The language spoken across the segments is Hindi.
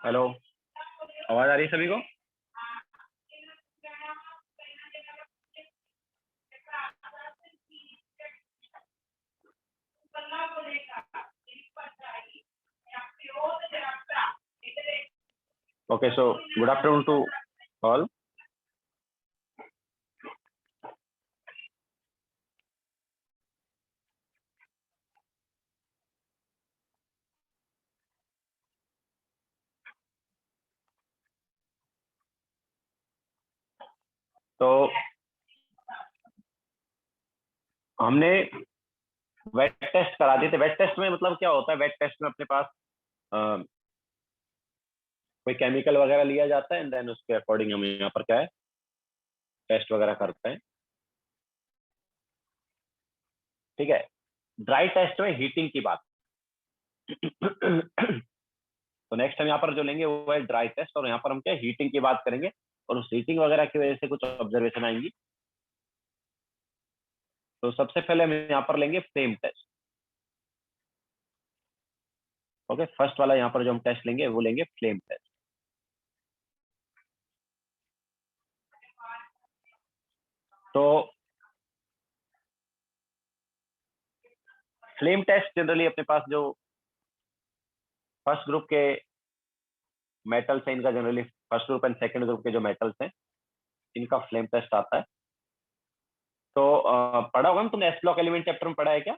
हेलो। आवाज आ रही है सभी को? Okay, so good afternoon to all. तो हमने वेट टेस्ट करा दिए थे। वेट टेस्ट में मतलब क्या होता है? वेट टेस्ट में अपने पास अ, कोई केमिकल वगैरह लिया जाता है एंड देन उसके अकॉर्डिंग हम यहाँ पर क्या है, टेस्ट वगैरह करते हैं। ठीक है। ड्राई टेस्ट में हीटिंग की बात। तो नेक्स्ट हम यहाँ पर जो लेंगे वो है ड्राई टेस्ट, और यहाँ पर हम क्या हीटिंग की बात करेंगे, और उस हीटिंग वगैरह की वजह से कुछ ऑब्जर्वेशन आएंगी। तो सबसे पहले हम यहाँ पर लेंगे फ्लेम टेस्ट। ओके, फर्स्ट वाला यहाँ पर जो हम टेस्ट लेंगे वो लेंगे फ्लेम टेस्ट। तो फ्लेम टेस्ट जनरली अपने पास जो फर्स्ट ग्रुप के मेटल्स हैं, इनका generally first group and second group के जो मेटल्स हैं इनका फ्लेम टेस्ट आता है। तो पढ़ा होगा ना तुमने, एस ब्लॉक एलिमेंट चैप्टर में पढ़ा है क्या?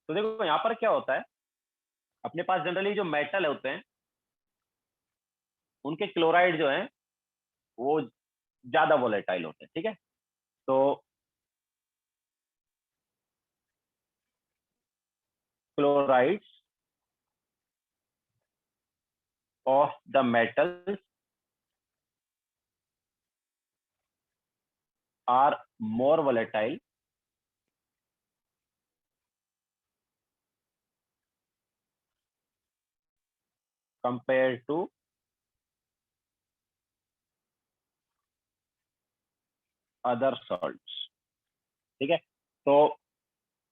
तो देखो यहाँ पर क्या होता है, अपने पास जनरली जो मेटल होते हैं उनके क्लोराइड जो है वो ज्यादा वोलेटाइल होते हैं। ठीक है। तो chlorides of the metals are more volatile compare to other salts. ठीक है। तो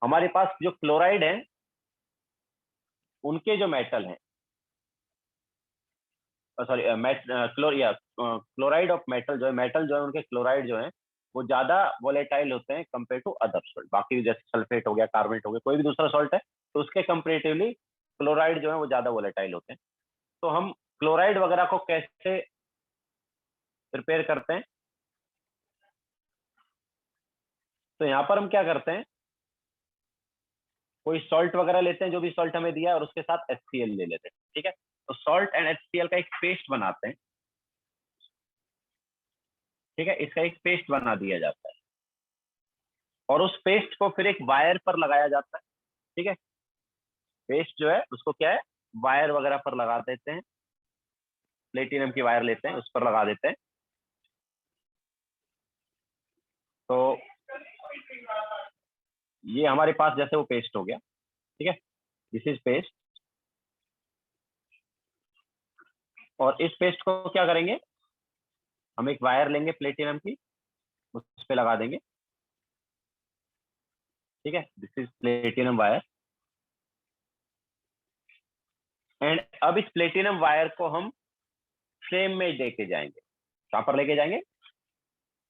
हमारे पास जो क्लोराइड है उनके जो मेटल है, सॉरी क्लोराइड ऑफ मेटल जो है, मेटल जो है उनके क्लोराइड जो है वो ज्यादा वोलेटाइल होते हैं कंपेयर टू अदर सॉल्ट। बाकी जैसे सल्फेट हो गया, कार्बोनेट हो गया, कोई भी दूसरा सॉल्ट है तो उसके कंपेरेटिवली क्लोराइड जो है वो ज्यादा वोलेटाइल होते हैं। तो हम क्लोराइड वगैरह को कैसे प्रिपेयर करते हैं? तो यहाँ पर हम क्या करते हैं, कोई सॉल्ट वगैरह लेते हैं, जो भी सॉल्ट हमें दिया है, और उसके साथ HCl ले लेते हैं। ठीक है। तो सॉल्ट एंड HCl का एक पेस्ट बनाते हैं। ठीक है, इसका एक पेस्ट बना दिया जाता है और उस पेस्ट को फिर एक वायर पर लगाया जाता है। ठीक है। पेस्ट जो है उसको क्या है, वायर वगैरह पर लगा देते हैं। प्लेटिनम की वायर लेते हैं, उस पर लगा देते हैं। तो ये हमारे पास जैसे वो पेस्ट हो गया। ठीक है, दिस इज पेस्ट। और इस पेस्ट को क्या करेंगे, हम एक वायर लेंगे प्लेटिनम की, उस पर लगा देंगे। ठीक है, this is platinum wire. And अब इस प्लेटिनम वायर को हम फ्लेम में लेके जाएंगे। कहां पर लेके जाएंगे?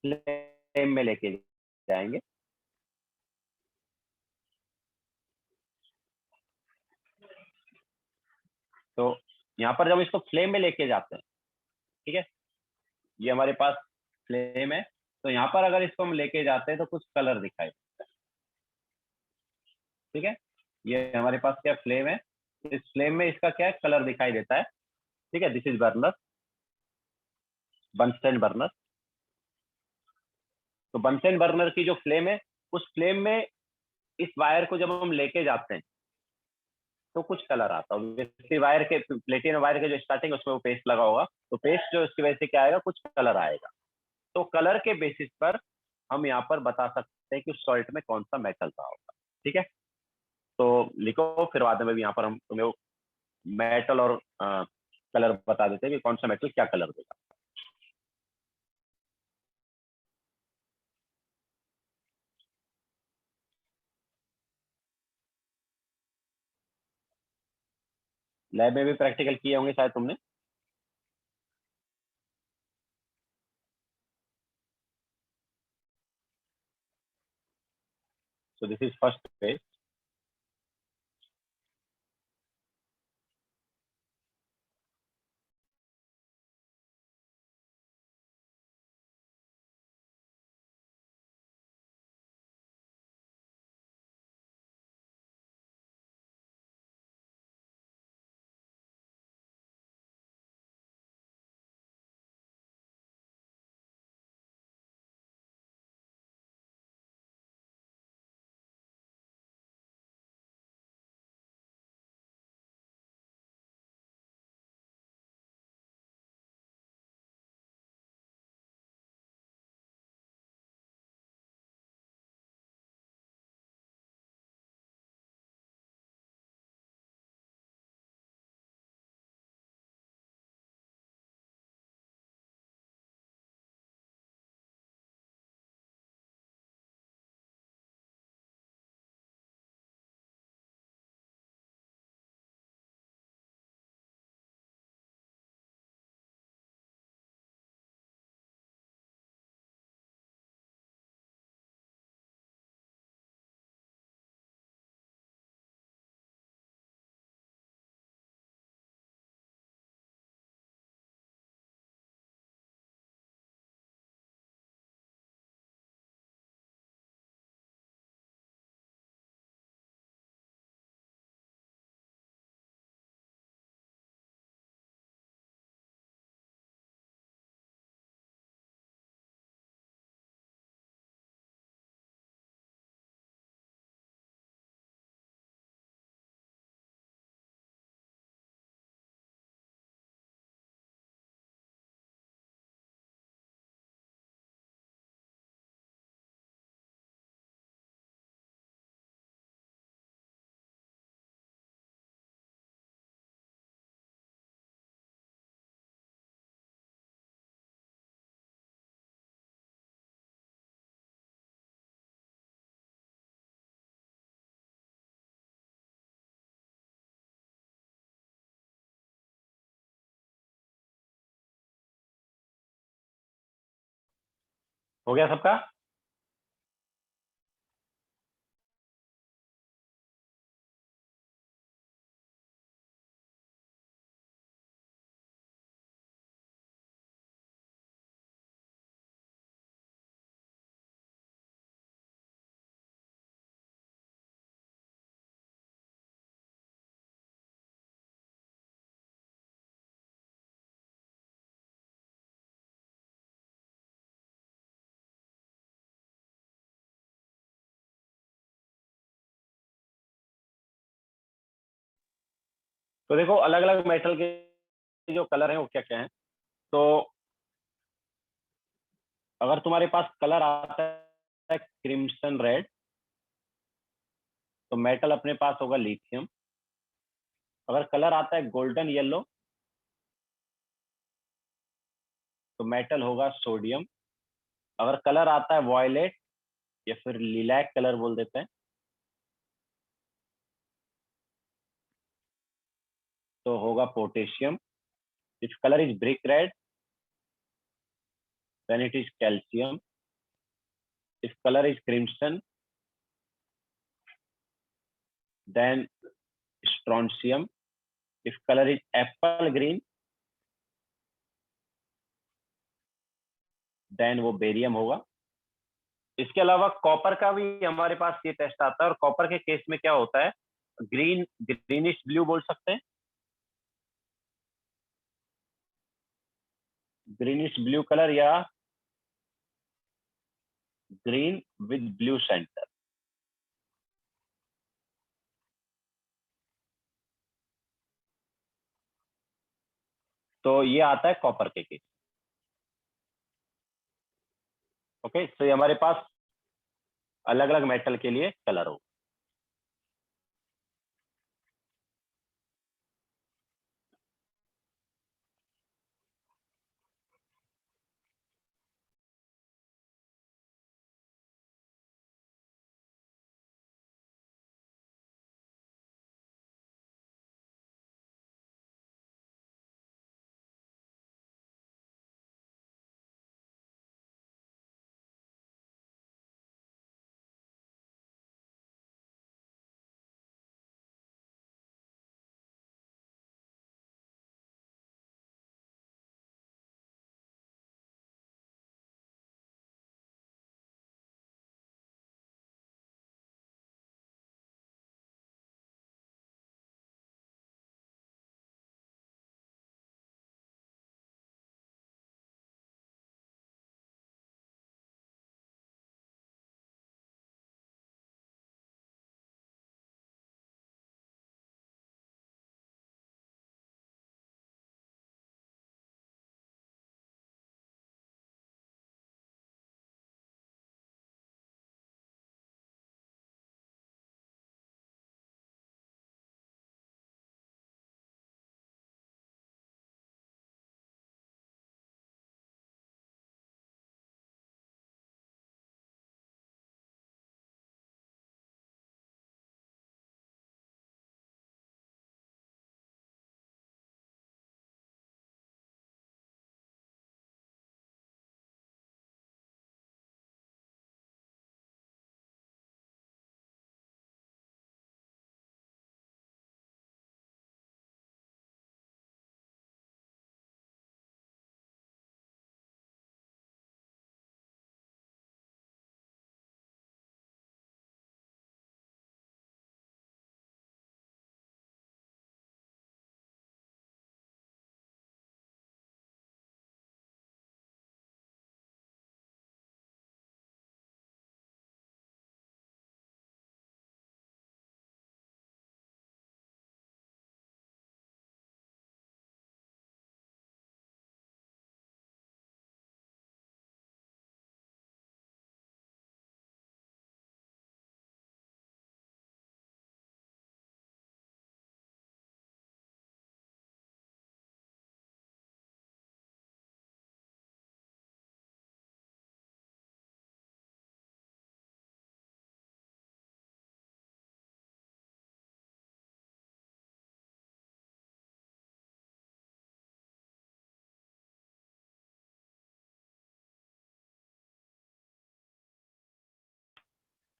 फ्लेम में लेके जाएंगे। तो यहाँ पर जब इसको फ्लेम में लेके जाते हैं, ठीक है, ये हमारे पास फ्लेम है। तो यहाँ पर अगर इसको हम लेके जाते हैं तो कुछ कलर दिखाई देता है। ठीक है, ये हमारे पास क्या फ्लेम है, इस फ्लेम में इसका क्या कलर दिखाई देता है। ठीक है, this is burner, Bunsen burner. तो बंसन बर्नर की जो फ्लेम है, उस फ्लेम में इस वायर को जब हम लेके जाते हैं तो कुछ कलर आता है। जैसे वायर के, प्लेटिनम वायर के जो स्टार्टिंग उसमें वो पेस्ट लगा होगा, तो पेस्ट जो उसकी वजह से क्या आएगा, कुछ कलर आएगा। तो कलर के बेसिस पर हम यहाँ पर बता सकते हैं कि उस सॉल्ट में कौन सा मेटल रहा होगा। ठीक है, तो लिखो, फिर बाद में भी यहाँ पर हम तुम्हें मेटल और कलर बता देते हैं कि कौन सा मेटल क्या कलर देगा। लैब में भी प्रैक्टिकल किए होंगे शायद तुमने। So this is first page. हो गया सबका? तो देखो अलग अलग मेटल के जो कलर हैं वो क्या क्या हैं। तो अगर तुम्हारे पास कलर आता है क्रिम्सन रेड, तो मेटल अपने पास होगा लिथियम। अगर कलर आता है गोल्डन येलो, तो मेटल होगा सोडियम। अगर कलर आता है वॉयलेट या फिर लिलैक कलर बोल देते हैं, तो होगा potassium. If colour is brick red, then it is calcium. If color is crimson, then strontium. If color is apple green, then वो बेरियम होगा। इसके अलावा कॉपर का भी हमारे पास ये टेस्ट आता है, और कॉपर के केस में क्या होता है, ग्रीनिश ब्लू बोल सकते हैं, ग्रीनिश ब्लू कलर या ग्रीन विद ब्लू सेंटर। तो ये आता है कॉपर के केस। ओके, तो ये हमारे पास अलग अलग मेटल के लिए कलर हो।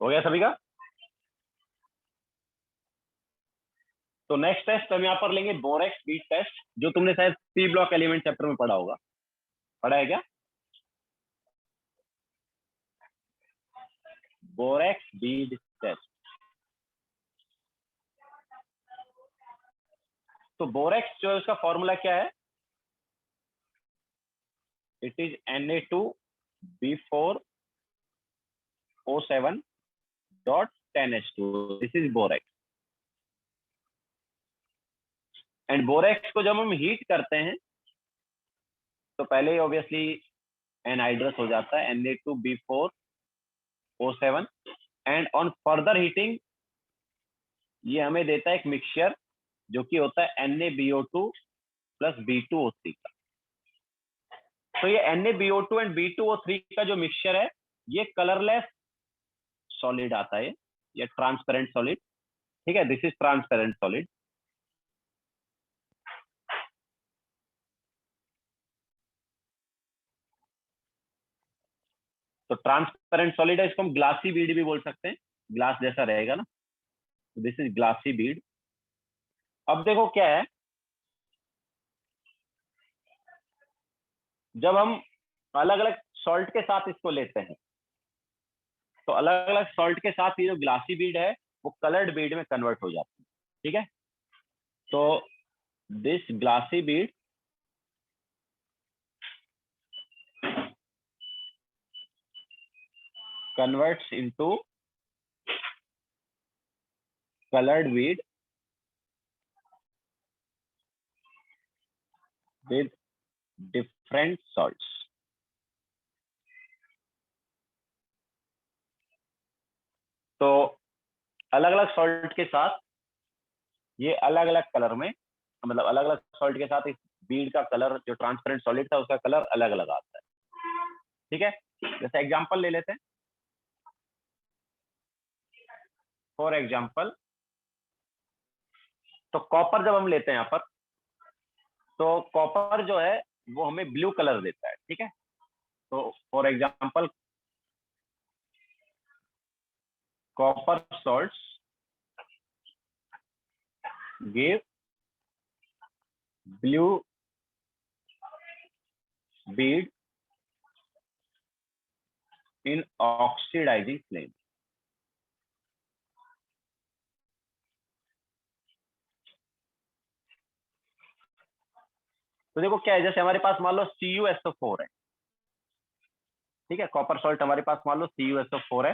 हो गया सभी का? तो नेक्स्ट टेस्ट हम यहाँ पर लेंगे बोरेक्स बीड टेस्ट, जो तुमने शायद पी ब्लॉक एलिमेंट चैप्टर में पढ़ा होगा। पढ़ा है क्या? Borax bead test. तो बोरेक्स जो है उसका फॉर्मूला क्या है? It is Na2B4O7.10H2। This is borax. And borax को जब हम हीट करते हैं तो पहले ही ऑब्वियसली एनहाइड्रस हो जाता है, Na2B4O7। And on further heating ये हमें देता है एक मिक्सचर जो कि होता है NaBO2 प्लस B2O3 का। तो ये NaBO2 एंड B2O3 का जो मिक्सचर है ये कलरलेस सॉलिड आता है, ये ट्रांसपेरेंट सॉलिड। ठीक है, दिस इज ट्रांसपेरेंट सॉलिड। तो ट्रांसपेरेंट सॉलिड है, इसको हम ग्लासी बीड भी बोल सकते हैं, ग्लास जैसा रहेगा ना। तो दिस इज ग्लासी बीड। अब देखो क्या है, जब हम अलग अलग सॉल्ट के साथ इसको लेते हैं तो अलग अलग सॉल्ट के साथ ये जो ग्लासी बीड है वो कलर्ड बीड में कन्वर्ट हो जाती है। ठीक है, तो this glassy bead converts into colored bead with different salts। तो अलग अलग सॉल्ट के साथ ये अलग अलग कलर में, मतलब अलग अलग सॉल्ट के साथ इस बीड का कलर, जो ट्रांसपेरेंट सॉलिड था उसका कलर अलग अलग आता है। ठीक है, जैसे एग्जांपल ले लेते हैं। फॉर एग्जांपल, तो कॉपर जब हम लेते हैं यहाँ पर, तो कॉपर जो है वो हमें ब्लू कलर देता है। ठीक है, तो for example copper salts give blue bead in oxidising flame. तो देखो क्या है, जैसे हमारे पास मान लो CuSO4 है। ठीक है, कॉपर सॉल्ट हमारे पास मान लो CuSO4 है।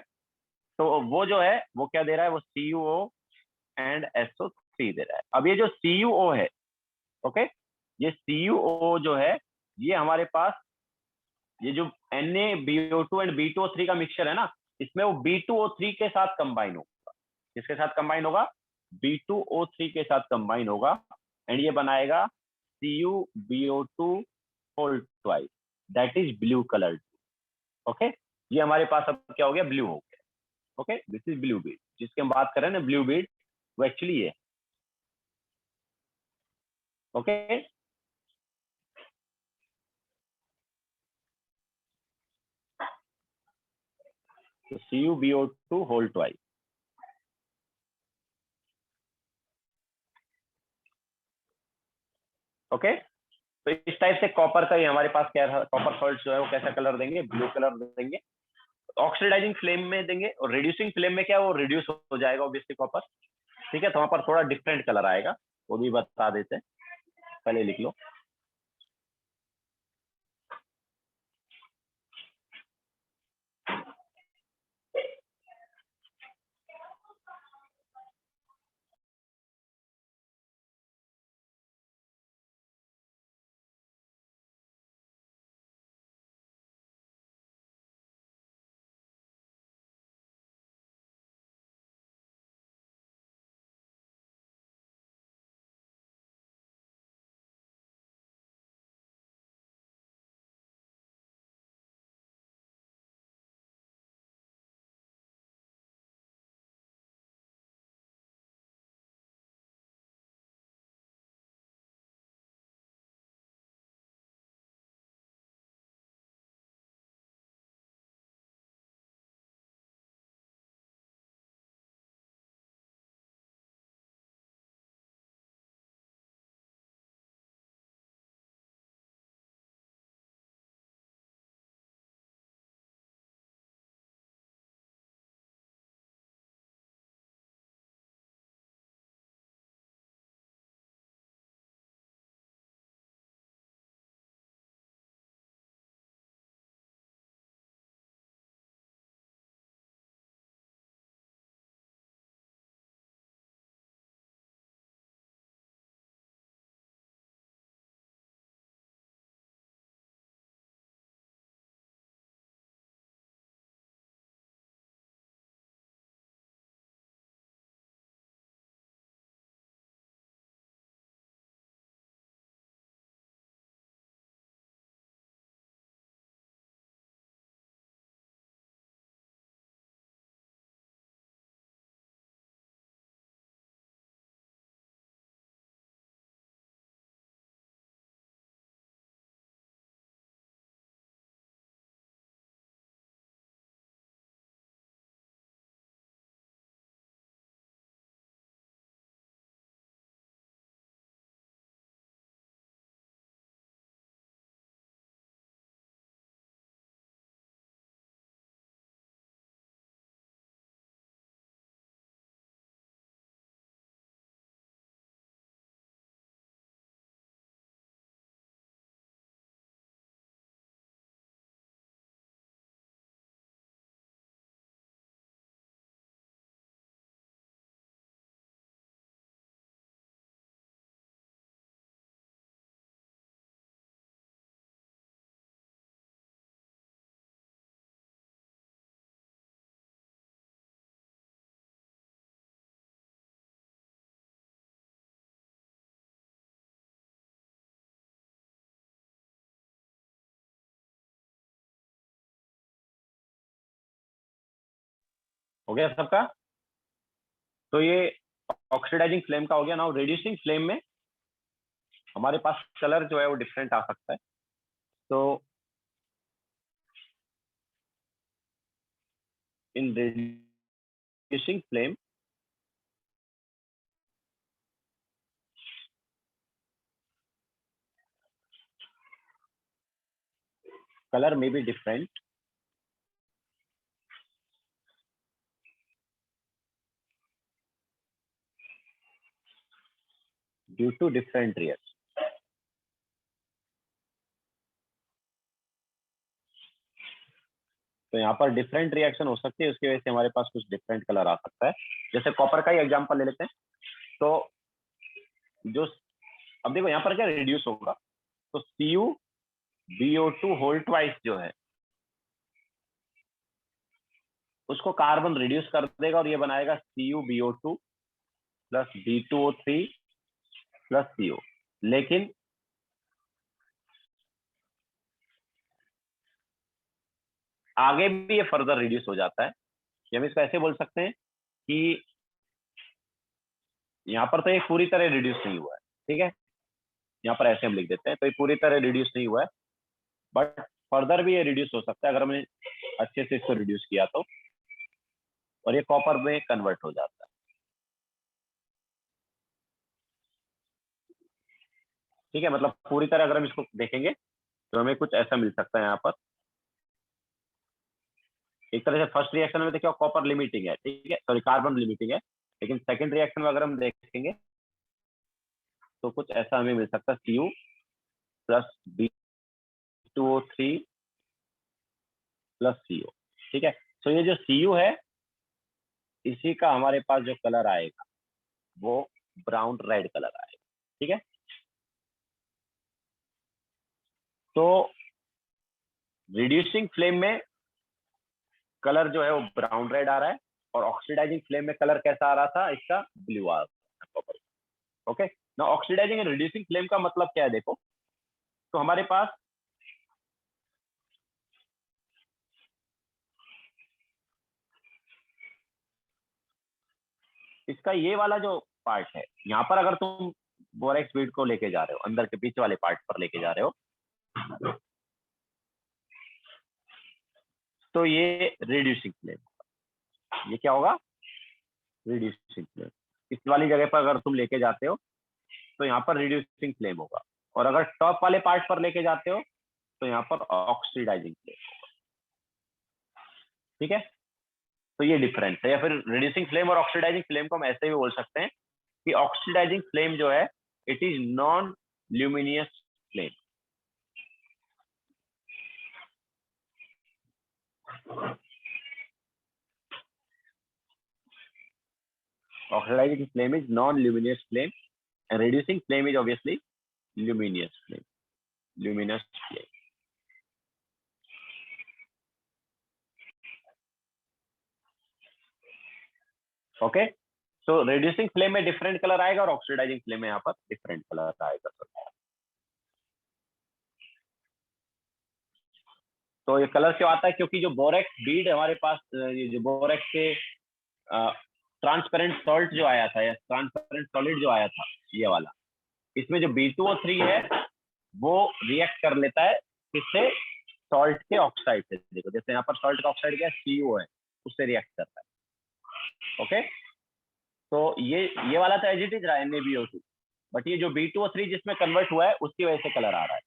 तो वो जो है वो क्या दे रहा है, वो CuO एंड SO3 दे रहा है। अब ये जो CuO है, ओके, ये CuO जो है ये हमारे पास ये जो NaBO2 एंड B2O3 का मिक्सचर है ना, इसमें वो B2O3 के साथ कंबाइन होगा। किसके साथ कंबाइन होगा? B2O3 के साथ कंबाइन होगा, एंड ये बनाएगा CuBO2 whole twice, that is blue coloured. Okay, ये हमारे पास अब क्या हो गया, ब्लू हो गया। Okay, this is blue Beed, जिसकी हम बात कर रहे हैं ना, ब्लू बीड, वो एक्चुअली ये। ओके, तो CuBO2 होल ट्वाइस। ओके, तो इस टाइप से कॉपर का ही हमारे पास क्या है, कॉपर सॉल्ट जो है वो कैसा कलर देंगे, ब्लू कलर देंगे। ऑक्सीडाइजिंग फ्लेम में देंगे, और रिड्यूसिंग फ्लेम में क्या है, वो रिड्यूस हो जाएगा ऑब्वियसली कॉपर। ठीक है, तो वहां पर थोड़ा डिफरेंट कलर आएगा, वो भी बता देते हैं, पहले लिख लो। हो गया सबका? तो ये ऑक्सीडाइजिंग फ्लेम का हो गया। नाउ रिड्यूसिंग फ्लेम में हमारे पास कलर जो है वो डिफरेंट आ सकता है। तो इन reducing flame color may be different due to different reactions। तो यहाँ पर डिफरेंट रिएक्शन हो सकती है, उसकी वजह से हमारे पास कुछ डिफरेंट कलर आ सकता है। जैसे कॉपर का ही एग्जांपल ले लेते हैं। तो जो अब देखो यहाँ पर क्या रिड्यूस होगा, तो CuBO2 होल ट्वाइस जो है उसको कार्बन रिड्यूस कर देगा और ये बनाएगा CuBO2 plus B2O3 plus CO। लेकिन आगे भी ये फर्दर रिड्यूस हो जाता है। हम इसको ऐसे बोल सकते हैं कि यहाँ पर तो ये पूरी तरह रिड्यूस नहीं हुआ है, ठीक है, यहाँ पर ऐसे हम लिख देते हैं, तो ये पूरी तरह रिड्यूस नहीं हुआ है, बट फर्दर भी ये रिड्यूस हो सकता है अगर हमने अच्छे से इसको रिड्यूस किया तो, और ये कॉपर में कन्वर्ट हो जाता है। ठीक है, मतलब पूरी तरह अगर हम इसको देखेंगे तो हमें कुछ ऐसा मिल सकता है यहाँ पर। एक तरह से फर्स्ट रिएक्शन में देखिए कॉपर लिमिटिंग है, ठीक है, सॉरी कार्बन लिमिटिंग है, लेकिन सेकंड रिएक्शन में अगर हम देखेंगे तो कुछ ऐसा हमें मिल सकता है Cu plus B2O3 plus CO। ठीक है, तो ये जो Cu है इसी का हमारे पास जो कलर आएगा वो ब्राउन रेड कलर आएगा। ठीक है, तो रिड्यूसिंग फ्लेम में कलर जो है वो ब्राउन रेड आ रहा है, और ऑक्सीडाइजिंग फ्लेम में कलर कैसा आ रहा था इसका, ब्लू आ रहा था। ओके, ना ऑक्सीडाइजिंग एंड रिड्यूसिंग फ्लेम का मतलब क्या है देखो, तो हमारे पास इसका ये वाला जो पार्ट है, यहाँ पर अगर तुम बोरेक्स बीड को लेके जा रहे हो, अंदर के बीच वाले पार्ट पर लेके जा रहे हो, तो ये रिड्यूसिंग फ्लेम, ये क्या होगा, रिड्यूसिंग फ्लेम। इस वाली जगह पर अगर तुम लेके जाते हो तो यहाँ पर रिड्यूसिंग फ्लेम होगा, और अगर टॉप वाले पार्ट पर लेके जाते हो तो यहाँ पर ऑक्सीडाइजिंग फ्लेम। ठीक है, तो ये डिफरेंस है, या फिर रिड्यूसिंग फ्लेम और ऑक्सीडाइजिंग फ्लेम को हम ऐसे भी बोल सकते हैं कि ऑक्सीडाइजिंग फ्लेम जो है it is non luminous flame. Oxidizing flame is non-luminous flame, and reducing flame is obviously luminous flame. Luminous flame. Okay, so reducing flame में डिफरेंट कलर आएगा और ऑक्सीडाइजिंग फ्लेम में यहाँ पर डिफरेंट कलर आएगा। तो ये कलर क्यों आता है, क्योंकि जो बोरेक्स बीड हमारे पास, ये जो बोरेक्स के ट्रांसपेरेंट सॉल्ट जो आया था, या ट्रांसपेरेंट सॉलिड जो आया था ये वाला, इसमें जो B2O3 है वो रिएक्ट कर लेता है किससे, सॉल्ट के ऑक्साइड से। देखो जैसे यहाँ पर सॉल्ट का ऑक्साइड क्या है, CO है, उससे रिएक्ट करता है। ओके, तो ये वाला तो एज इट इज रहा है NaBO2, बट ये जो B2O3 जिसमें कन्वर्ट हुआ है उसकी वजह से कलर आ रहा है।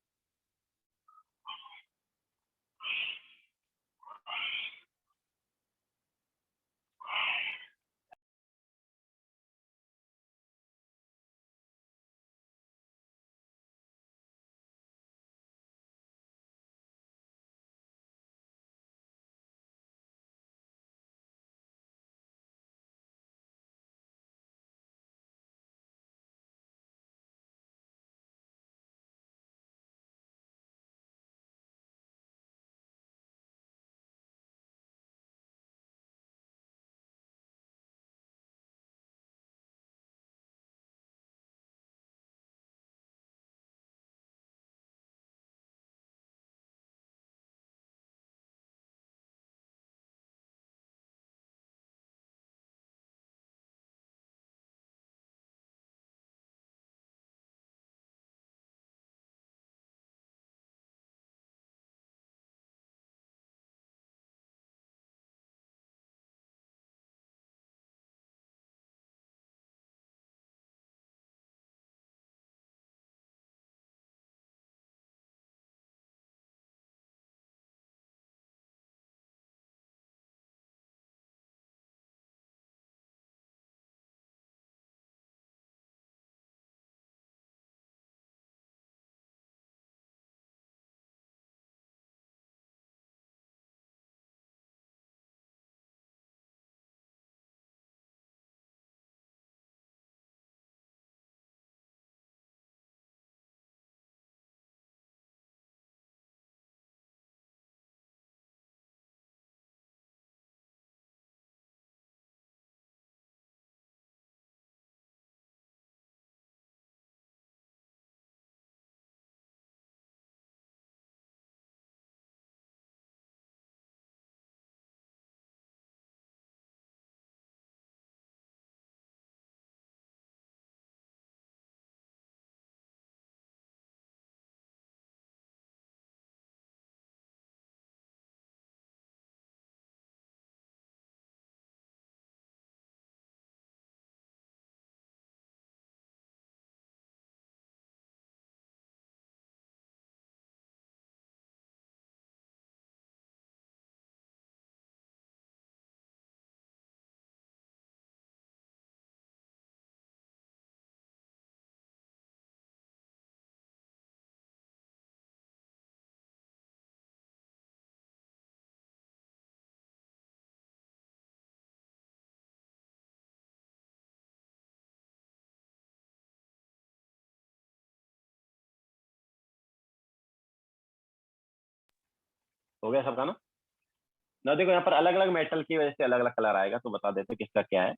हो गया सबका ना देखो यहाँ पर अलग अलग मेटल की वजह से अलग अलग कलर आएगा, तो बता देते किसका क्या है।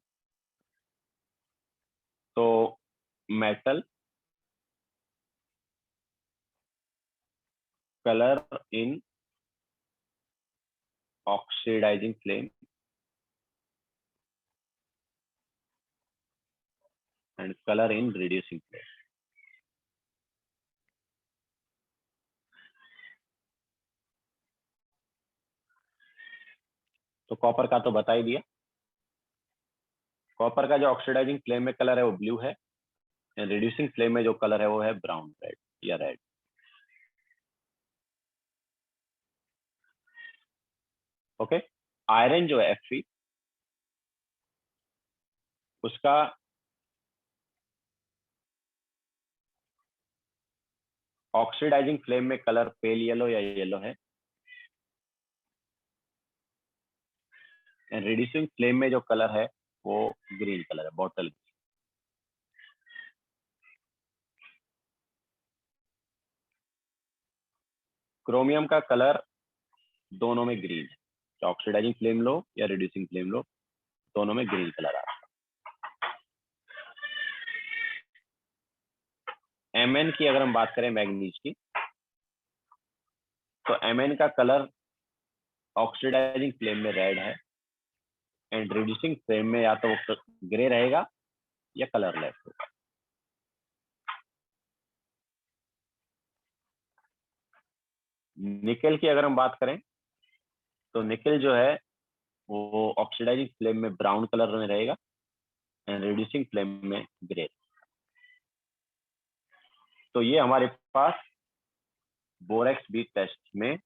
तो metal colour in oxidising flame and colour in reducing flame. तो कॉपर का तो बता ही दिया। कॉपर का जो ऑक्सीडाइजिंग फ्लेम में कलर है वो ब्लू है, एंड रिड्यूसिंग फ्लेम में जो कलर है वो है ब्राउन रेड या रेड। ओके। आयरन जो है Fe, उसका ऑक्सीडाइजिंग फ्लेम में कलर पेल येलो या येलो है, एंड रिड्यूसिंग फ्लेम में जो कलर है वो ग्रीन कलर है, बॉटल। क्रोमियम का कलर दोनों में ग्रीन है, ऑक्सीडाइजिंग फ्लेम लो या रिड्यूसिंग फ्लेम लो, दोनों में ग्रीन कलर आ रहा है। Mn की अगर हम बात करें मैग्नीज की, तो Mn का कलर ऑक्सीडाइजिंग फ्लेम में रेड है, एंड रिड्यूसिंग फ्लेम में या तो वो ग्रे रहेगा या कलरलेस होगा। निकेल की अगर हम बात करें, तो निकेल जो है वो ऑक्सीडाइजिंग फ्लेम में ब्राउन कलर में रहेगा, एंड रिड्यूसिंग फ्लेम में ग्रे। तो ये हमारे पास बोरेक्स बीड टेस्ट में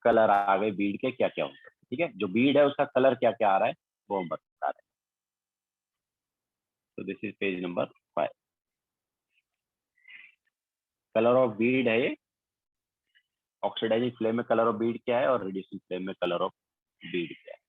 कलर आ गए बीड के क्या क्या होते हैं। ठीक है, जो बीड है उसका कलर क्या क्या आ रहा है वो हम बता रहे हैं। तो this is page number 5। Colour of Beed है ये, ऑक्सीडाइजिंग फ्लेम में कलर ऑफ बीड क्या है और रिड्यूसिंग फ्लेम में कलर ऑफ बीड क्या है।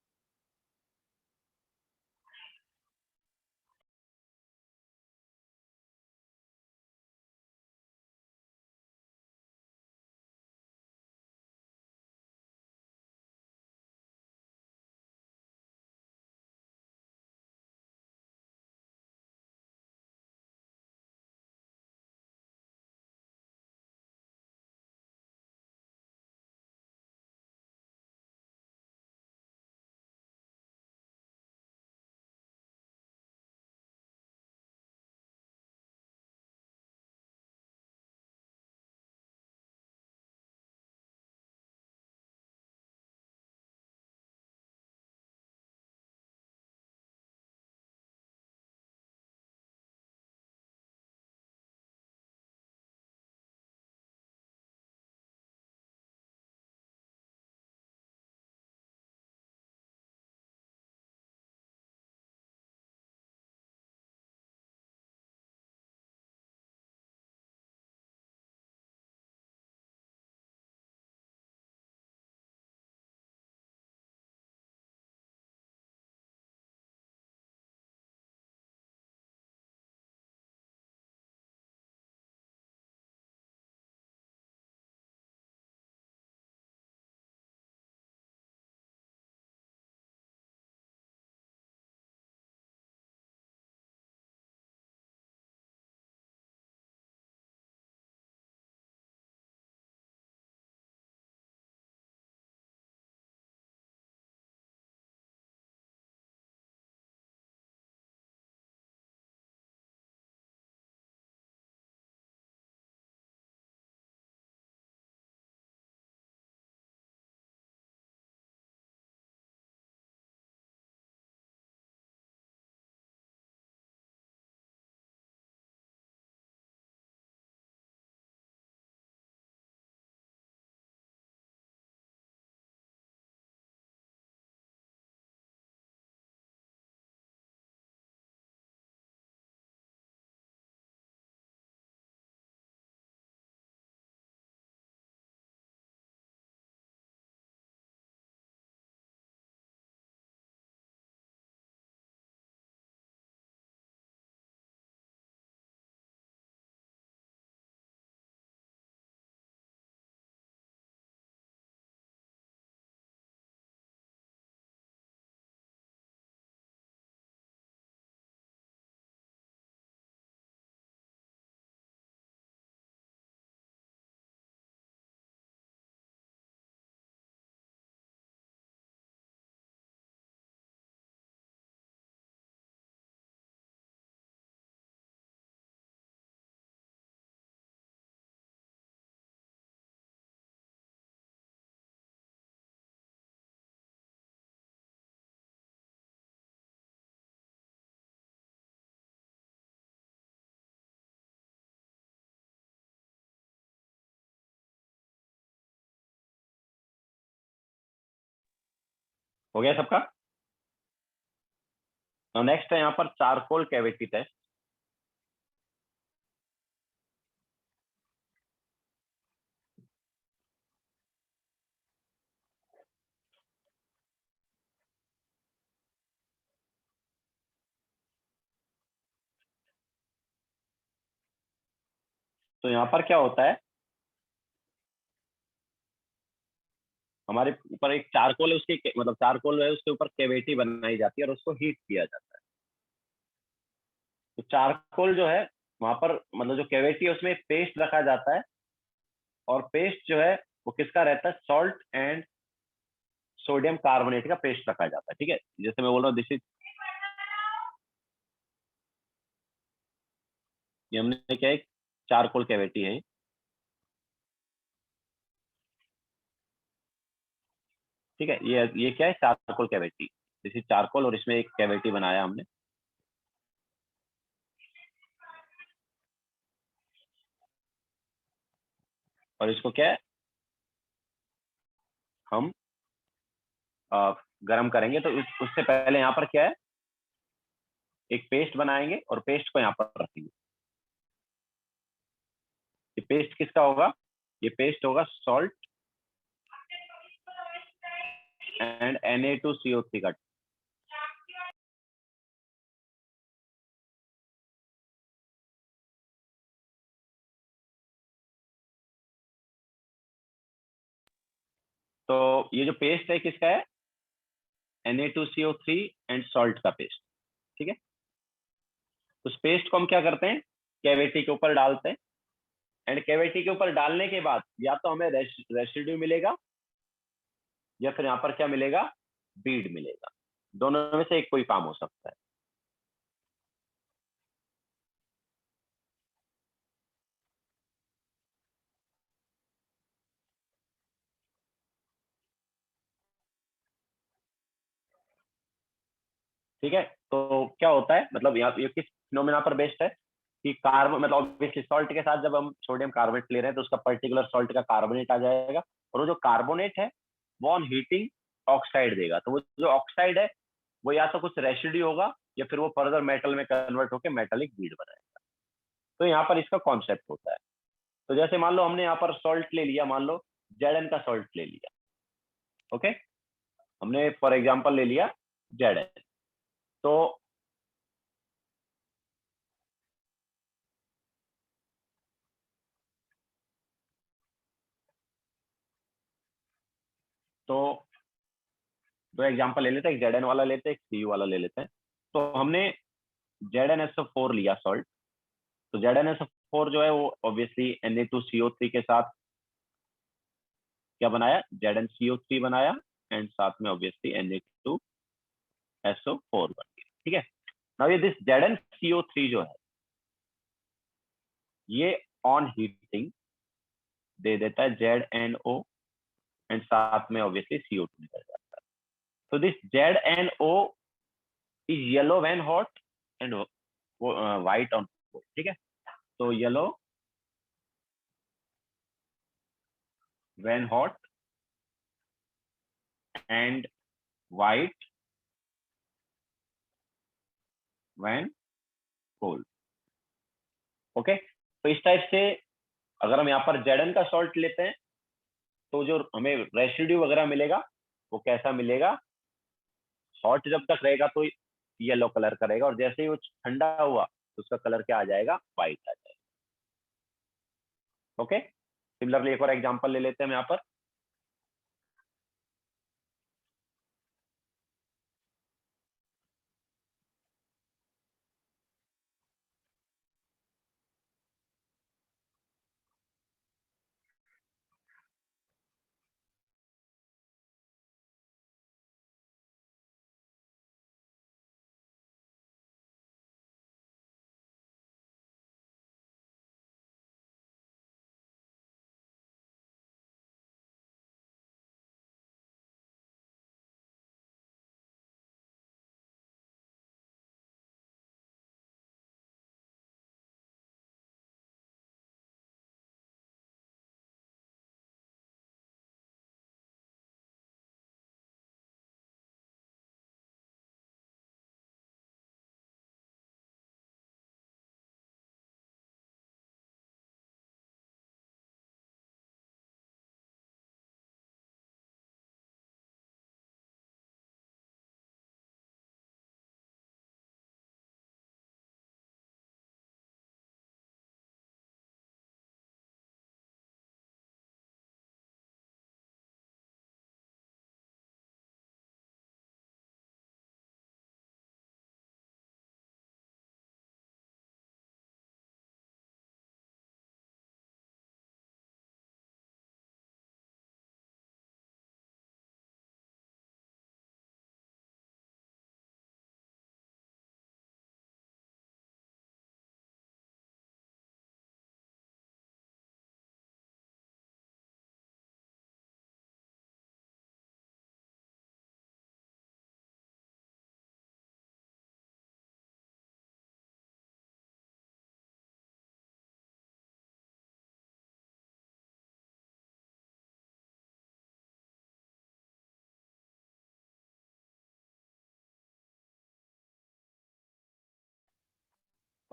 हो गया सबका। तो नेक्स्ट है यहाँ पर चारकोल कैविटी टेस्ट। तो यहाँ पर क्या होता है, हमारे ऊपर एक चारकोल है, उसकी मतलब चारकोल है, उसके ऊपर कैविटी बनाई जाती है और उसको हीट किया जाता है। तो चारकोल जो है वहां पर मतलब जो कैविटी है उसमें पेस्ट रखा जाता है, और पेस्ट जो है वो किसका रहता है, सॉल्ट एंड सोडियम कार्बोनेट का पेस्ट रखा जाता है। ठीक है, जैसे मैं बोल रहा हूँ दिस इज, ये हमने क्या, एक चारकोल कैविटी है। ठीक है, ये क्या है, charcoal cavity. This is charcoal, और इसमें एक कैविटी बनाया हमने। और इसको क्या है, हम गर्म करेंगे। तो उससे पहले यहाँ पर क्या है, एक पेस्ट बनाएंगे और पेस्ट को यहाँ पर रखेंगे। ये पेस्ट किसका होगा, ये पेस्ट होगा सॉल्ट एंड Na2CO3 का। तो ये जो पेस्ट है किसका है, Na2CO3 एंड सॉल्ट का पेस्ट। ठीक है, उस पेस्ट को हम क्या करते हैं, कैविटी के ऊपर डालते हैं। एंड कैविटी के ऊपर डालने के बाद या तो हमें रेसिड्यू मिलेगा, या फिर यहाँ पर क्या मिलेगा, बीड मिलेगा। दोनों में से एक कोई काम हो सकता है। ठीक है, तो क्या होता है, मतलब यहाँ ये किस फिनोमेना पर बेस्ड है कि कार्बन, मतलब ऑब्वियसली सॉल्ट के साथ जब हम सोडियम कार्बोनेट ले रहे हैं तो उसका पर्टिकुलर सॉल्ट का कार्बोनेट आ जाएगा, और वो जो कार्बोनेट है वो ऑन हीटिंग ऑक्साइड देगा। तो वो जो ऑक्साइड है वो या तो कुछ रेसिड्यू होगा, या फिर वो फर्दर मेटल में कन्वर्ट होकर मेटालिक बीड बनाएगा। तो यहाँ पर इसका कॉन्सेप्ट होता है। तो जैसे मान लो हमने यहाँ पर सॉल्ट ले लिया, मान लो जेडन का सॉल्ट ले लिया। ओके, हमने फॉर एग्जाम्पल ले लिया जेडन। तो तो दो एग्जाम्पल ले लेते हैं, एक जेडन वाला लेते हैं, एक सीयू वाला ले लेते हैं। तो हमने जेडन लिया सॉल्ट। तो जेडन जो है वो ऑब्वियसली Na2CO3 के साथ क्या बनाया, जेडन CO3 बनाया, एंड साथ में ऑब्वियसली Na2SO4 बन गया। ठीक है, नाउ ये दिस जेडन CO3 जो है ये ऑन हीटिंग दे देता है ZnO, एंड साथ में ऑब्वियसली CO2 निकल जाता है। तो this ZnO is yellow when hot and white on cold. ठीक है, तो yellow when hot and white when cold. Okay, तो इस टाइप से अगर हम यहाँ पर जेडन का सॉल्ट लेते हैं तो जो हमें रेसिड्यू वगैरह मिलेगा वो कैसा मिलेगा, हॉट जब तक रहेगा तो येलो कलर का रहेगा, और जैसे ही वो ठंडा हुआ तो उसका कलर क्या आ जाएगा, व्हाइट आ जाएगा। ओके, सिमिलरली एक और एग्जांपल ले लेते हैं हम यहाँ पर।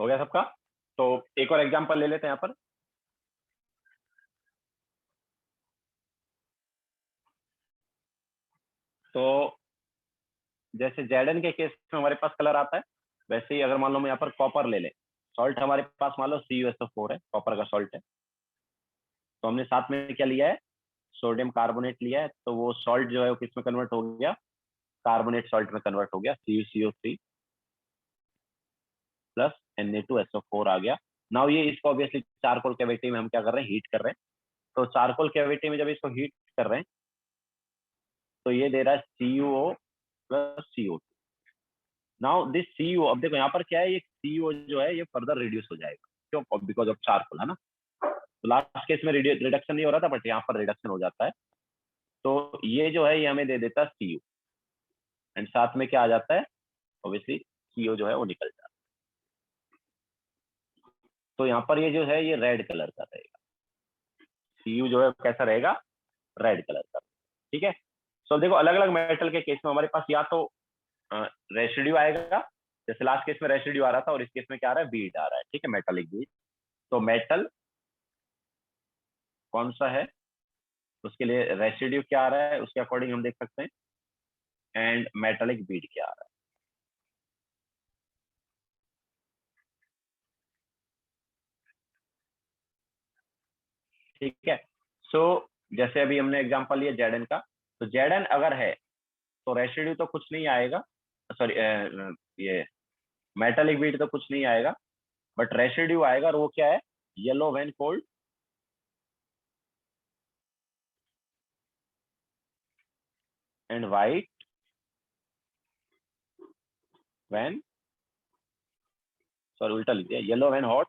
हो गया सबका? तो एक और एग्जांपल ले लेते हैं यहाँ पर। तो जैसे जेडन के केस में हमारे पास कलर आता है, वैसे ही अगर मान लो मैं यहाँ पर कॉपर ले लें, सॉल्ट हमारे पास मान लो CuSO4 है, कॉपर का सॉल्ट है, तो हमने साथ में क्या लिया है, सोडियम कार्बोनेट लिया है, तो वो सॉल्ट जो है वो किस में कन्वर्ट हो गया, कार्बोनेट सॉल्ट में कन्वर्ट हो गया, CuCO3 प्लस Na2SO4 आ गया। नाउ ये इसको ऑब्वियसली चारकोल कैविटी में हम क्या कर रहे हैं, हीट कर रहे हैं। तो चारकोल कैविटी में जब इसको हीट कर रहे हैं तो ये दे रहा है CuO plus CO2। Now this CuO, अब देखो यहाँ पर क्या है, ये CuO जो है ये फर्दर रिड्यूस हो जाएगा, क्यों, बिकॉज ऑफ चारकोल, है ना। तो लास्ट केस में रिडक्शन नहीं हो रहा था, बट यहाँ पर रिडक्शन हो जाता है। तो ये जो है ये हमें दे देता है Cu, एंड साथ में क्या आ जाता है, ऑब्वियसली CO जो है वो निकल जाता है। तो यहाँ पर ये जो है ये रेड कलर का रहेगा, Cu जो है कैसा रहेगा, रेड कलर का। ठीक है। सो देखो अलग अलग मेटल के केस में हमारे पास या तो रेसिड्यू आएगा, जैसे लास्ट केस में रेसिड्यू आ रहा था, और इस केस में क्या आ रहा है, बीड आ रहा है। ठीक है, मेटालिक बीड। तो मेटल कौन सा है, उसके लिए रेसिड्यू क्या आ रहा है, उसके अकॉर्डिंग हम देख सकते हैं, एंड मेटालिक बीड क्या आ रहा है। ठीक है। सो जैसे अभी हमने एग्जांपल लिया जेडन का, तो जेडन अगर है तो रेसिड्यू तो कुछ नहीं आएगा, सॉरी ये मेटालिक बीड तो कुछ नहीं आएगा, बट रेसिड्यू आएगा, और वो क्या है, yellow when cold and white when, sorry उल्टा लिख दिया, yellow when hot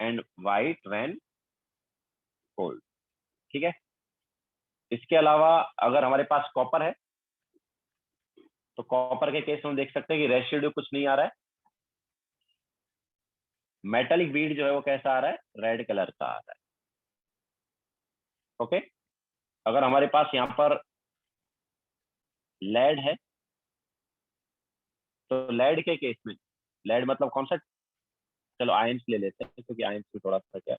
and white when cold. ठीक है। इसके अलावा अगर हमारे पास कॉपर है, तो कॉपर के केस में हम देख सकते हैं कि रेसिड्यू कुछ नहीं आ रहा है, मेटालिक बीड जो है वो कैसा आ रहा है, रेड कलर का आ रहा है। ओके। अगर हमारे पास यहाँ पर लेड है, तो लेड के केस में, लेड मतलब कौन सा, चलो आयंस ले लेते हैं, क्योंकि आयंस में थोड़ा सा क्या,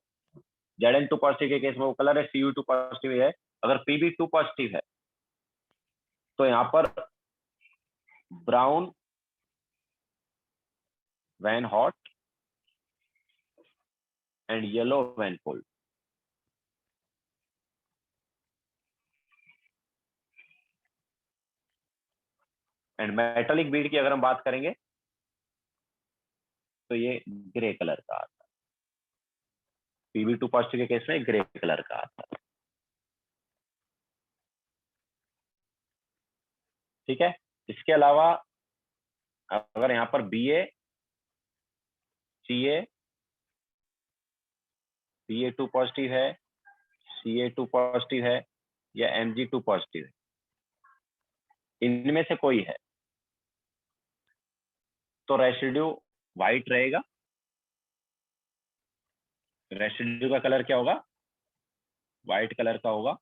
Zn2 पॉजिटिव के केस में वो कलर है, Cu2 पॉजिटिव है। अगर Pb2 पॉजिटिव है तो यहाँ पर brown when hot and yellow when cold. And metallic Beed की अगर हम बात करेंगे तो ये ग्रे कलर का आता है, Pb2 पॉजिटिव के केस में ग्रे कलर का आता है। ठीक है। इसके अलावा अगर यहाँ पर Ba, Ca, Ba2 पॉजिटिव है, Ca2 पॉजिटिव है, या Mg2 पॉजिटिव है, इनमें से कोई है, तो रेसिड्यू व्हाइट रहेगा। रेसिड्यू का कलर क्या होगा, व्हाइट कलर का होगा।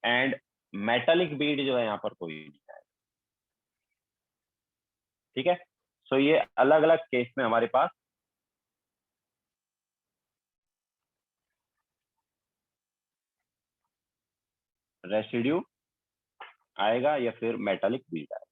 एंड मेटालिक बीड जो है यहाँ पर कोई नहीं है। ठीक है। सो ये अलग अलग केस में हमारे पास रेसिड्यू आएगा या फिर मेटालिक बीड आएगा।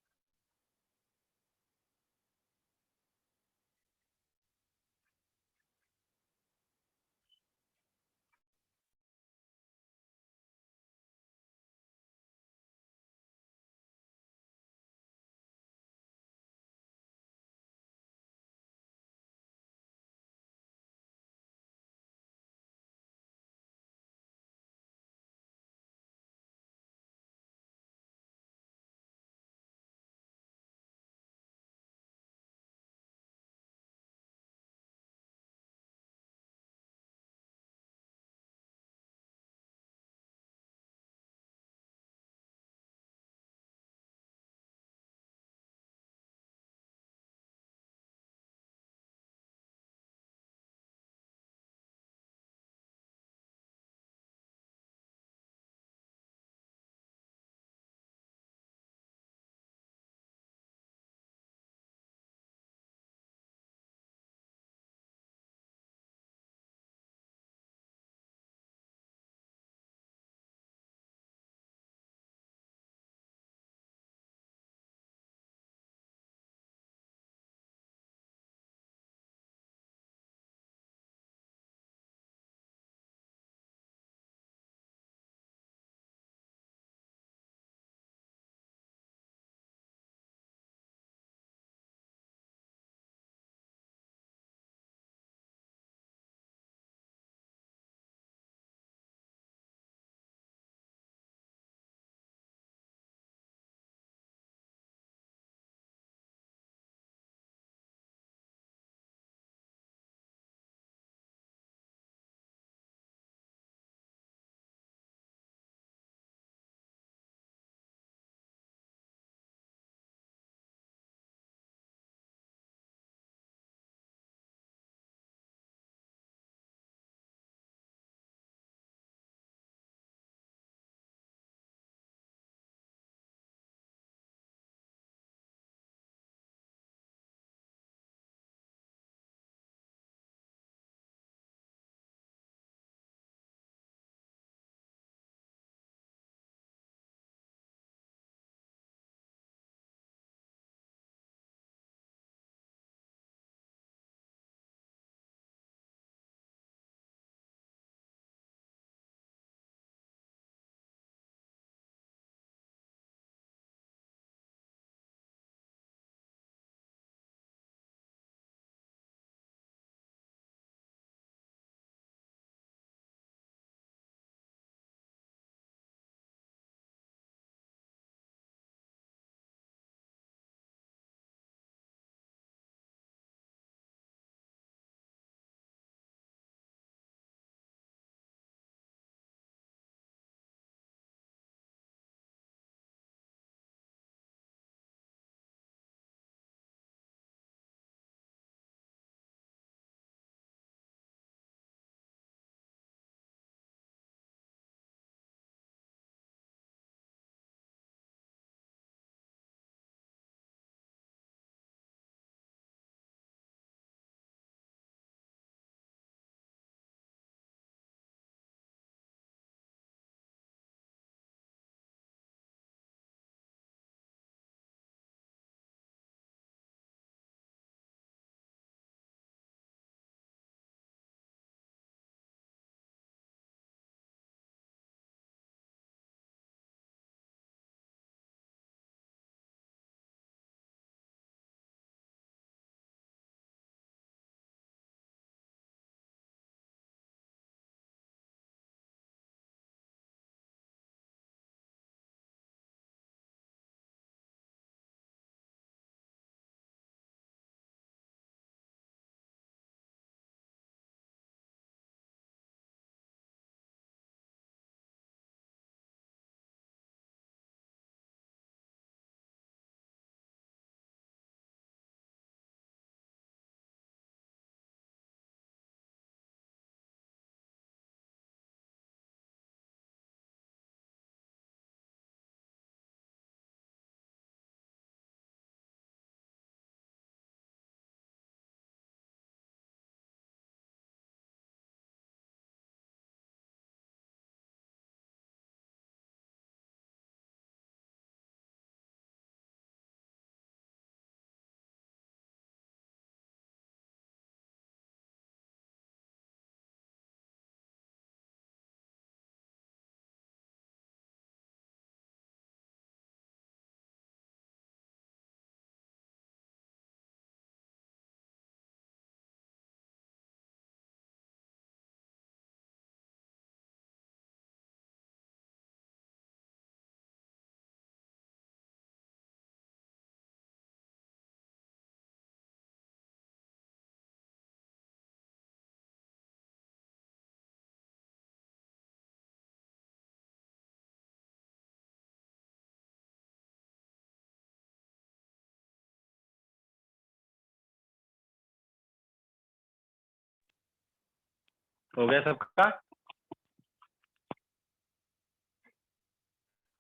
हो गया सबका?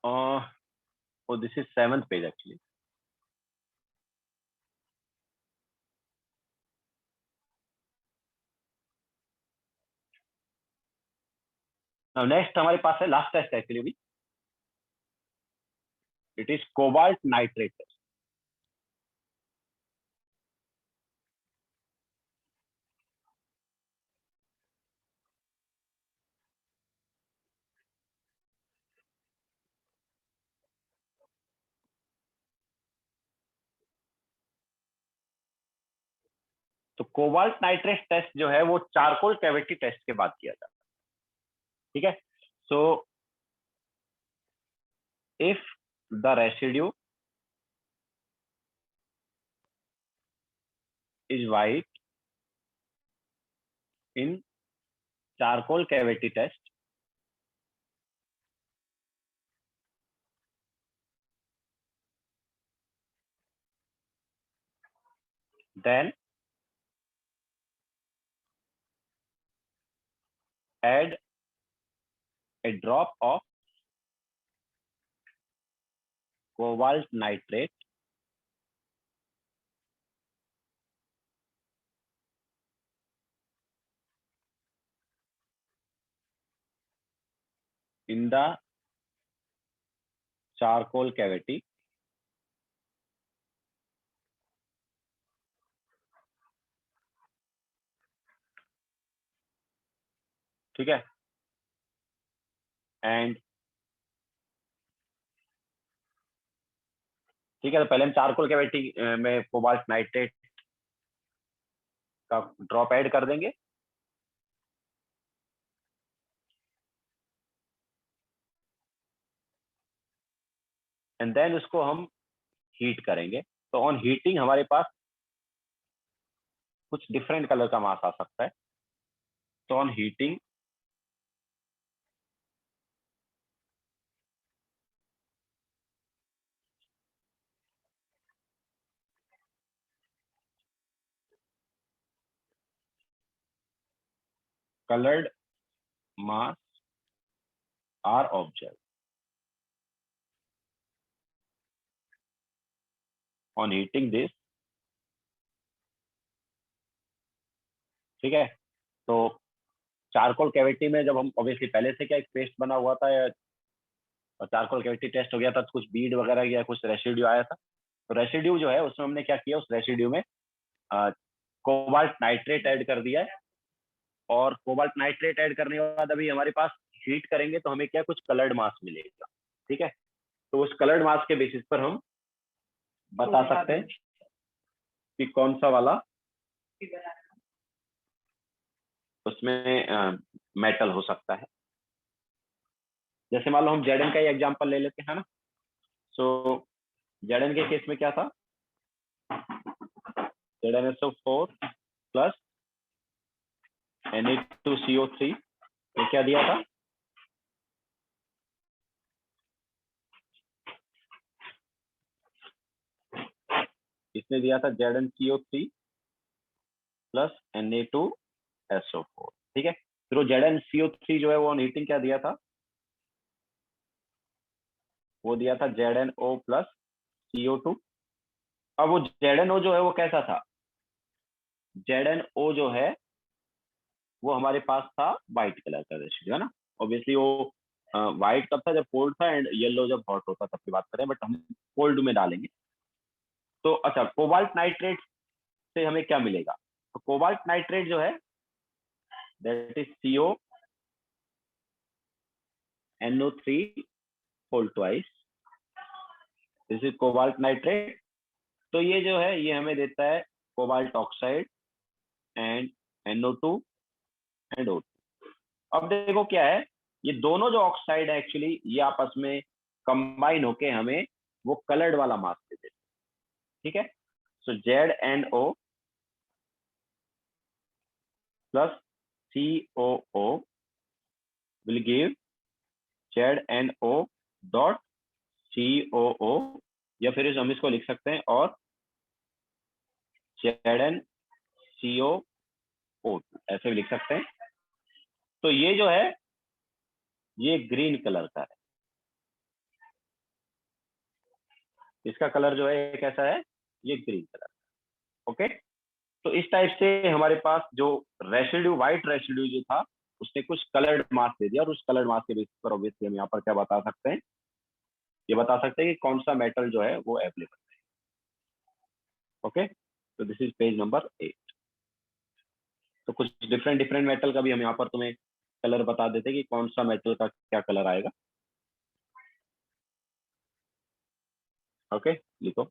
Oh, this is 7th page actually. Now next हमारे पास है लास्ट टेस्ट एक्चुअली भी, it is cobalt nitrate test. तो कोबाल्ट नाइट्रेट टेस्ट जो है वो चारकोल कैविटी टेस्ट के बाद किया जाता है. ठीक है. So if the residue is white in charcoal cavity test, then add a drop of cobalt nitrate in the charcoal cavity ठीक है. एंड ठीक है, तो पहले हम चारकोल कैविटी में कोबाल्ट नाइट्रेट का ड्रॉप ऐड कर देंगे. एंड देन उसको हम हीट करेंगे. तो ऑन हीटिंग हमारे पास कुछ डिफरेंट कलर का मास आ सकता है. तो on heating colored mass are observed. On heating this, ठीक है. तो चारकोल कैविटी में जब हम ऑब्वियसली पहले से क्या एक पेस्ट बना हुआ था, या चारकोल कैविटी टेस्ट हो गया था तो कुछ बीड वगैरह या कुछ रेसिड्यू आया था. तो रेसिड्यू जो है उसमें हमने क्या किया, उस रेसिड्यू में कोबाल्ट नाइट्रेट ऐड कर दिया है. और कोबाल्ट नाइट्रेट ऐड करने के बाद अभी हमारे पास हीट करेंगे तो हमें क्या कुछ कलर्ड मास मिलेगा. ठीक है. तो उस कलर्ड मास के बेसिस पर हम बता सकते हैं कि कौन सा वाला उसमें मेटल हो सकता है. जैसे मान लो हम जेडन का ही एग्जांपल ले लेते हैं ना. सो जेडन के केस में क्या था, ZnSO4 प्लस Na2CO3, ये क्या दिया था, इसने दिया था ZnCO3 प्लस Na2SO4. ठीक है. फिर वो ZnCO3 जो है वो हीटिंग क्या दिया था, वो दिया था ZnO प्लस CO2. अब वो ZnO जो है वो कैसा था, ZnO जो है वो हमारे पास था व्हाइट कलर का रेसिड्यू है ना. ऑब्वियसली वो व्हाइट कब था, जब कोल्ड था, एंड येलो जब हॉट होता तब की बात करें, बट हम कोल्ड में डालेंगे. तो अच्छा, कोबाल्ट नाइट्रेट से हमें क्या मिलेगा. तो कोबाल्ट नाइट्रेट जो है that is CONO3 whole twice, this is cobalt nitrate. तो ये जो है ये हमें देता है cobalt oxide and NO2 and O2. अब देखो क्या है, ये दोनों जो ऑक्साइड है एक्चुअली ये आपस में कंबाइन होके हमें वो कलर्ड वाला मास देते हैं. ठीक है. सो ZnO plus COO will give ZnO dot COO, या फिर हम इसको लिख सकते हैं और ZnCO2 ऐसे भी लिख सकते हैं. तो ये जो है ये ग्रीन कलर का है, इसका कलर जो है कैसा है, ये ग्रीन कलर। ओके, तो इस टाइप से हमारे पास जो रेसिड्यू, व्हाइट रेसिड्यू जो था, उसने कुछ कलर्ड मास दे दिया, और उस कलर्ड मास के बेसिस पर ऑब्वियसली हम यहाँ पर क्या बता सकते हैं, ये बता सकते हैं कि कौन सा मेटल जो है वो अवेलेबल है। ओके, तो दिस इज पेज नंबर 8। तो कुछ डिफरेंट डिफरेंट मेटल का भी हम यहाँ पर तुम्हें कलर बता देते हैं कि कौन सा मेटल का क्या कलर आएगा। ओके, लिखो।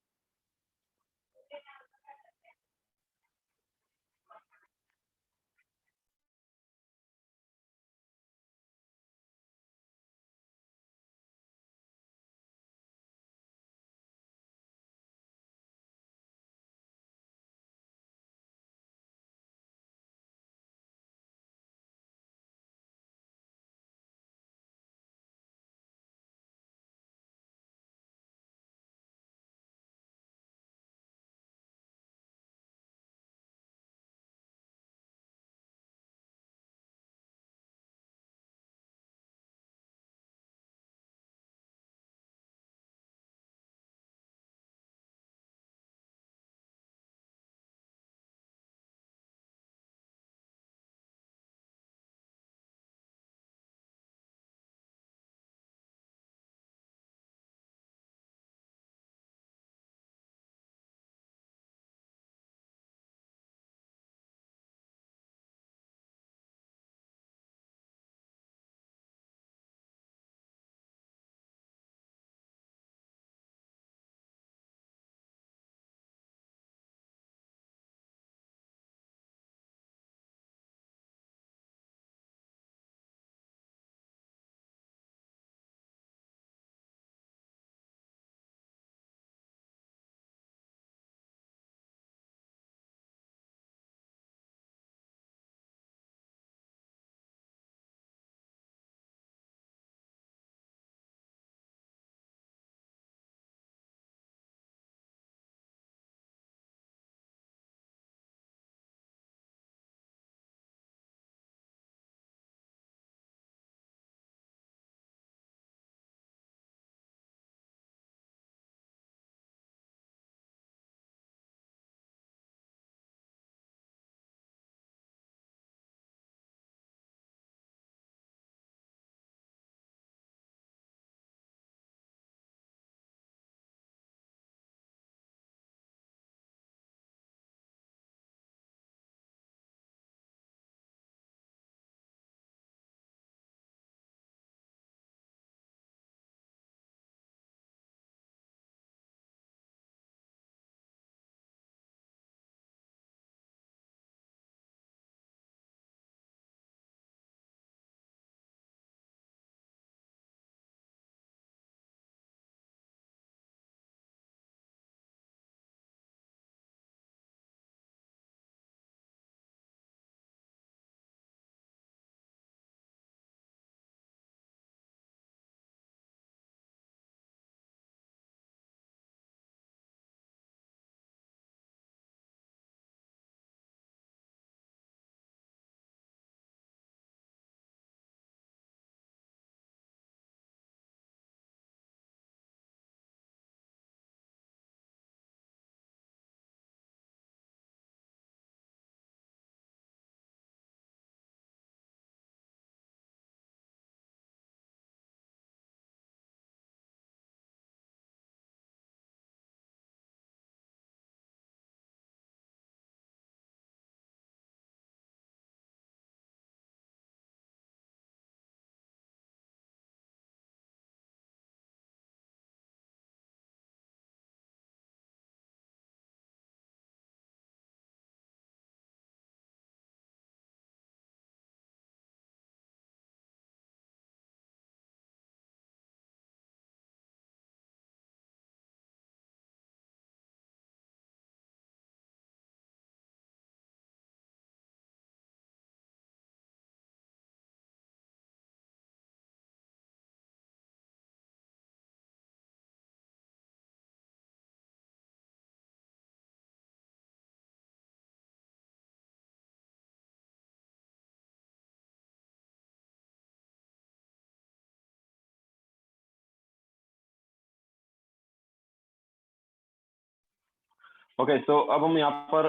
ओके, तो अब हम यहाँ पर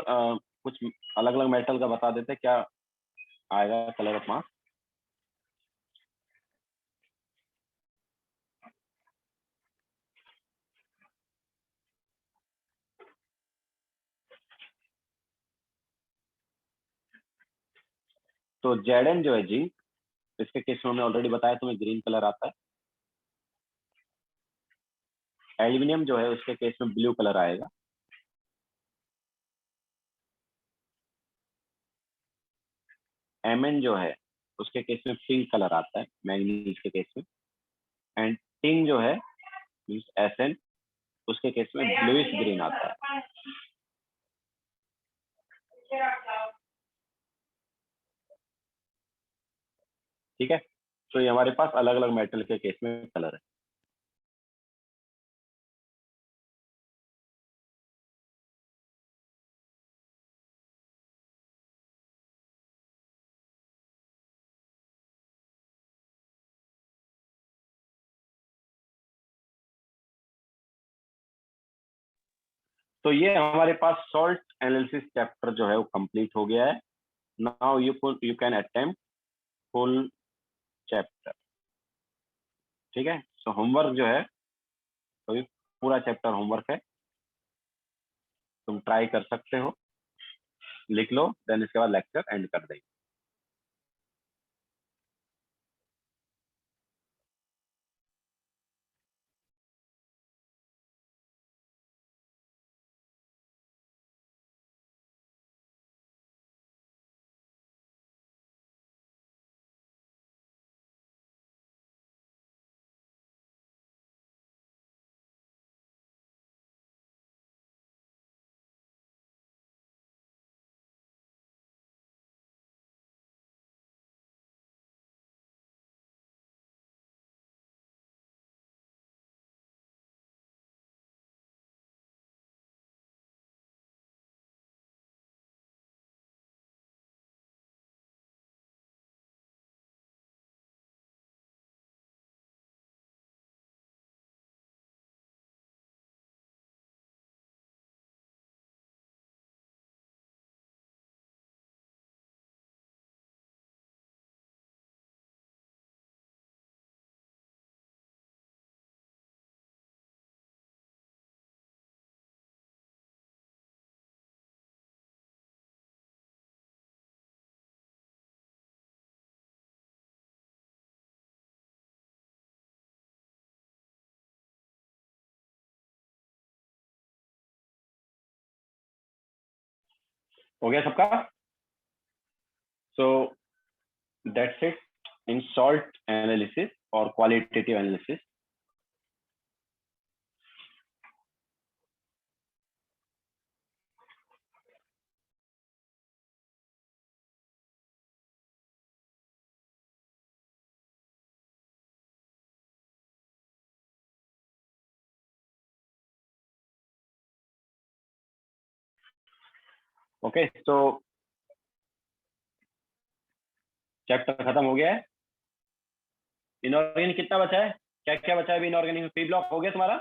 कुछ अलग अलग मेटल का बता देते हैं क्या आएगा कलर ऑफ मास। तो जेडन जो है जिंक, इसके केस में हमने ऑलरेडी बताया तुम्हें ग्रीन कलर आता है। एल्यूमिनियम जो है उसके केस में ब्लू कलर आएगा। एमएन जो है उसके केस में पिंक कलर आता है मैंगनीज के केस में। एंड टिन जो है मीन्स एसएन, उसके केस में ब्लूइश ग्रीन आता है। ठीक है, तो ये हमारे पास अलग अलग मेटल के केस में कलर है। तो ये हमारे पास सॉल्ट एनालिसिस चैप्टर जो है वो कंप्लीट हो गया है। Now you can attempt full chapter. ठीक है, तो होमवर्क जो है, तो ये पूरा चैप्टर होमवर्क है, तुम ट्राई कर सकते हो, लिख लो, देन इसके बाद लेक्चर एंड कर देंगे। हो गया सबका? So that's it in salt analysis और क्वालिटेटिव एनालिसिस। ओके, तो चैप्टर खत्म हो गया है। इनऑर्गेनिक कितना बचा है, क्या क्या बचा है अभी इनऑर्गेनिक में? पी ब्लॉक हो गया तुम्हारा?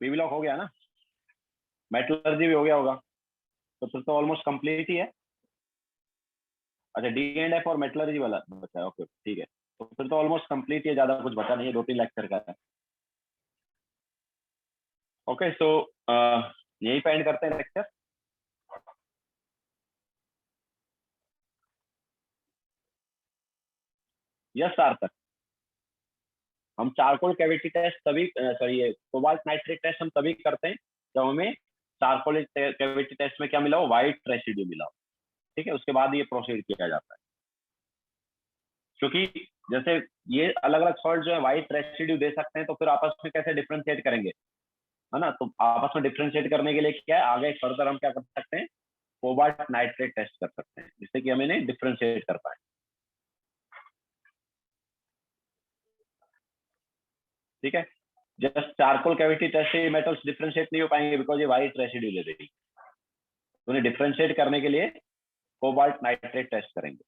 पी ब्लॉक हो गया ना? मेटलर्जी भी हो गया होगा, तो फिर तो ऑलमोस्ट कंप्लीट ही है। अच्छा, डी एंड एफ और मेटलर्जी वाला बचा है, ओके ठीक है, तो फिर तो ऑलमोस्ट कंप्लीट ही है, ज्यादा कुछ बचा नहीं है, 2-3 लेक्चर का है। ओके, सो यहीं पे एंड करते हैं लेक्चर। यस सार्थक, हम चारकोल कैविटी टेस्ट तभी, सॉरी ये कोबाल्ट नाइट्रेट टेस्ट हम तभी करते हैं जब हमें चारकोल कैविटी टेस्ट में क्या मिला हो, व्हाइट रेसिड्यू मिला हो। ठीक है, उसके बाद ये प्रोसीड किया जाता है, क्योंकि जैसे ये अलग अलग सॉल्ट जो है व्हाइट रेसिड्यू दे सकते हैं, तो फिर आपस में कैसे डिफ्रेंशिएट करेंगे, है ना? तो आपस में डिफ्रेंशिएट करने के लिए क्या है, आगे फर्दर हम क्या कर सकते हैं, कोबाल्ट नाइट्रेट टेस्ट कर सकते हैं, जिससे कि हम इन्हें डिफ्रेंशिएट कर पाए। ठीक है, जस्ट चारकोल कैविटी टेस्ट से मेटल्स डिफ्रेंशिएट नहीं हो पाएंगे, बिकॉज ये व्हाइट रेसिड्यू ले देगी। तो उन्हें डिफ्रेंशिएट करने के लिए कोबाल्ट नाइट्रेट टेस्ट करेंगे।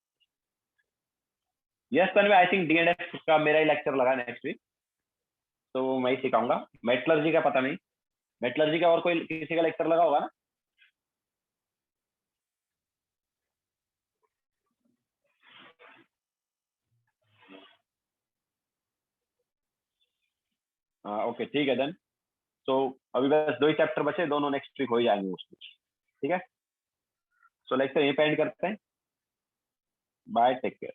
Yes Tanvi, I think DNS का मेरा ही लेक्चर लगा नेक्स्ट वीक, तो मैं ही सिखाऊंगा। मेटलर्जी का पता नहीं, मेटलर्जी का और कोई किसी का लेक्चर लगा होगा ना? हाँ ओके ठीक है देन। तो अभी बस 2 ही चैप्टर बचे, दोनों नेक्स्ट वीक हो ही जाएंगे उसमें। ठीक है, सो लेक्चर यहीं पे एंड करते हैं। Bye, take care.